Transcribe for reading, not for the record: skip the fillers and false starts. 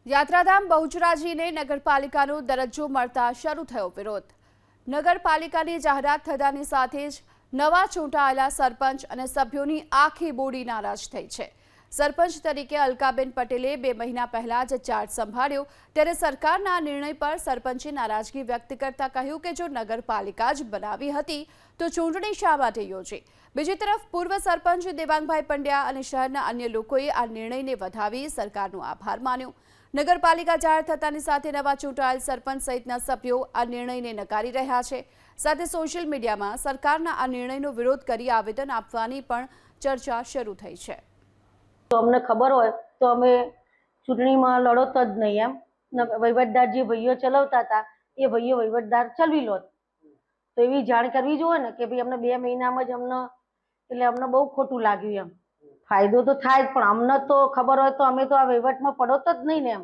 યાત્રાધામ બહુચરાજીને નગરપાલિકાનો દરજ્જો મળતા શરૂ થયો વિરોધ। નગરપાલિકાની જાહેરાત થતાની સાથે જ નવા ચૂંટાયેલા સરપંચ અને સભ્યોની આખી બોડી નારાજ થઈ છે। સરપંચ તરીકે અલકાબેન પટેલે 2 મહિના પહેલા જ ચાર્જ સંભાળ્યો, ત્યારે સરકારના નિર્ણય પર સરપંચે નારાજગી વ્યક્ત કરતા કહ્યું કે જો નગરપાલિકા જ બનાવી હતી તો ચૂંટણી શા માટે યોજી। બીજી તરફ પૂર્વ સરપંચ દેવાંગભાઈ પંડ્યા અને શહેરના અન્ય લોકોએ આ નિર્ણયને વધાવી સરકારનો આભાર માન્યો। નગરપાલિકા જાહેર થતાની સાથે નવા ચૂંટાયેલ સરપંચ સહિતના સભ્યો આ નિર્ણયને નકારી રહ્યા છે। સાથે સોશિયલ મીડિયામાં સરકારના આ નિર્ણયનો વિરોધ કરી આવેદન આપવાની પણ ચર્ચા શરૂ થઈ છે। તો અમને ખબર હોય તો અમે ચૂંટણીમાં લડત જ નહીં, એમ વહીવટદાર જે ભાઈઓ ચલાવતા હતા એ ભાઈઓ વહીવટદાર ચલાવી લો, તો એવી જાણ કરવી જોઈએ ને કે ભાઈ અમને 2 મહિનામાં જ અમને બહુ ખોટું લાગ્યું। એમ ફાયદો તો થાય જ, પણ અમને તો ખબર હોય તો અમે તો આ વહીવટમાં પડો તો જ નહીં ને। એમ